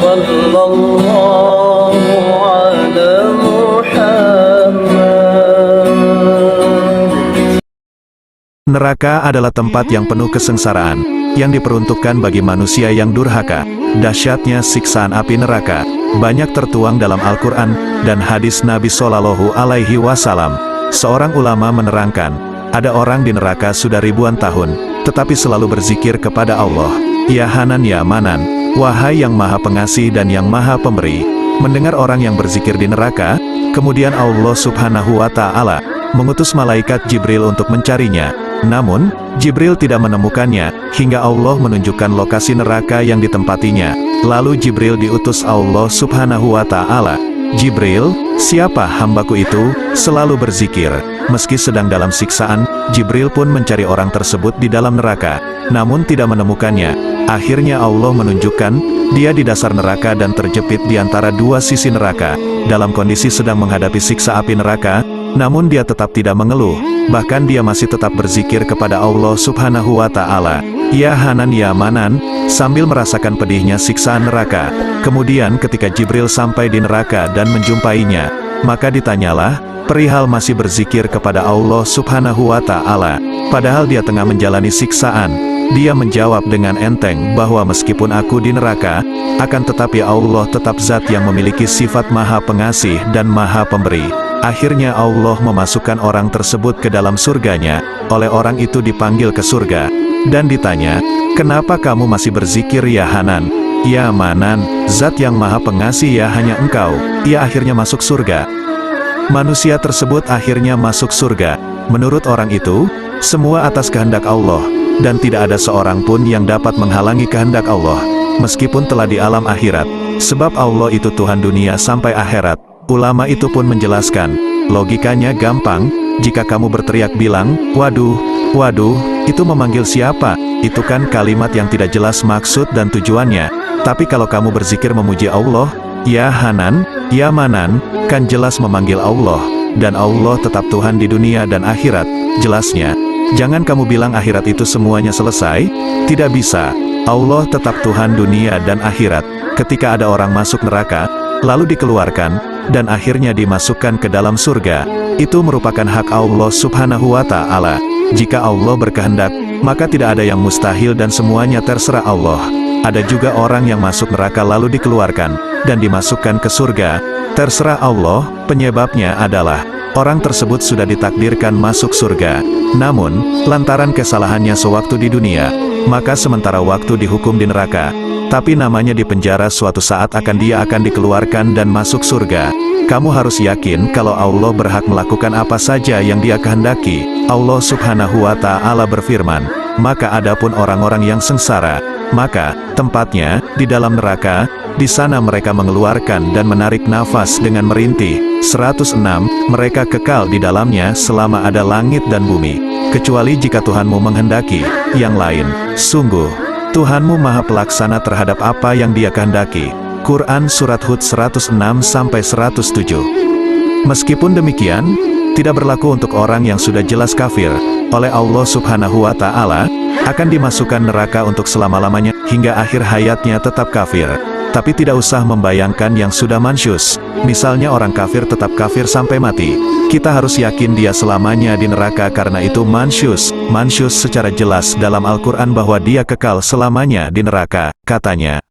Sallallahu ala Muhammad. Neraka adalah tempat yang penuh kesengsaraan, yang diperuntukkan bagi manusia yang durhaka. Dahsyatnya siksaan api neraka banyak tertuang dalam Al-Quran dan hadis Nabi Shallallahu Alaihi Wasallam. Seorang ulama menerangkan, ada orang di neraka sudah ribuan tahun, tetapi selalu berzikir kepada Allah. Ya Hanan ya Manan, wahai yang maha pengasih dan yang maha pemberi. Mendengar orang yang berzikir di neraka, kemudian Allah Subhanahu wa Ta'ala mengutus malaikat Jibril untuk mencarinya. Namun, Jibril tidak menemukannya, hingga Allah menunjukkan lokasi neraka yang ditempatinya. Lalu Jibril diutus Allah Subhanahu wa Ta'ala. Jibril, siapa hambaku itu, selalu berzikir. Meski sedang dalam siksaan, Jibril pun mencari orang tersebut di dalam neraka, namun tidak menemukannya. Akhirnya Allah menunjukkan, dia di dasar neraka dan terjepit di antara dua sisi neraka, dalam kondisi sedang menghadapi siksa api neraka, namun dia tetap tidak mengeluh, bahkan dia masih tetap berzikir kepada Allah Subhanahu wa Ta'ala. Ya Hanan ya Manan, sambil merasakan pedihnya siksaan neraka. Kemudian ketika Jibril sampai di neraka dan menjumpainya, maka ditanyalah, perihal masih berzikir kepada Allah Subhanahu wa Ta'ala, padahal dia tengah menjalani siksaan. Dia menjawab dengan enteng bahwa meskipun aku di neraka, akan tetapi Allah tetap zat yang memiliki sifat maha pengasih dan maha pemberi. Akhirnya Allah memasukkan orang tersebut ke dalam surganya. Oleh orang itu dipanggil ke surga dan ditanya, kenapa kamu masih berzikir ya Hanan? Ya Manan, zat yang maha pengasih ya hanya engkau. Ia akhirnya masuk surga. Manusia tersebut akhirnya masuk surga. Menurut orang itu, semua atas kehendak Allah, dan tidak ada seorang pun yang dapat menghalangi kehendak Allah, meskipun telah di alam akhirat. Sebab Allah itu Tuhan dunia sampai akhirat. Ulama itu pun menjelaskan, logikanya gampang, jika kamu berteriak bilang, waduh, waduh, itu memanggil siapa? Itu kan kalimat yang tidak jelas maksud dan tujuannya. Tapi kalau kamu berzikir memuji Allah, ya Hanan, ya Manan, kan jelas memanggil Allah, dan Allah tetap Tuhan di dunia dan akhirat. Jelasnya, jangan kamu bilang akhirat itu semuanya selesai, tidak bisa. Allah tetap Tuhan dunia dan akhirat. Ketika ada orang masuk neraka, lalu dikeluarkan, dan akhirnya dimasukkan ke dalam surga, itu merupakan hak Allah Subhanahu wa Ta'ala. Jika Allah berkehendak, maka tidak ada yang mustahil dan semuanya terserah Allah. Ada juga orang yang masuk neraka lalu dikeluarkan, dan dimasukkan ke surga, terserah Allah. Penyebabnya adalah, orang tersebut sudah ditakdirkan masuk surga. Namun, lantaran kesalahannya sewaktu di dunia, maka sementara waktu dihukum di neraka. Tapi namanya di penjara suatu saat dia akan dikeluarkan dan masuk surga. Kamu harus yakin kalau Allah berhak melakukan apa saja yang Dia kehendaki. Allah Subhanahu wa Ta'ala berfirman, maka adapun orang-orang yang sengsara, maka tempatnya di dalam neraka. Di sana mereka mengeluarkan dan menarik nafas dengan merintih. 106, mereka kekal di dalamnya selama ada langit dan bumi, kecuali jika Tuhanmu menghendaki yang lain. Sungguh, Tuhanmu maha pelaksana terhadap apa yang Dia kehendaki. Quran Surat Hud 106-107. Meskipun demikian, tidak berlaku untuk orang yang sudah jelas kafir. Oleh Allah Subhanahu wa Ta'ala, akan dimasukkan neraka untuk selama-lamanya, hingga akhir hayatnya tetap kafir. Tapi tidak usah membayangkan yang sudah mansyus. Misalnya orang kafir tetap kafir sampai mati. Kita harus yakin dia selamanya di neraka karena itu mansyus. Mansyus secara jelas dalam Al-Quran bahwa dia kekal selamanya di neraka. Katanya,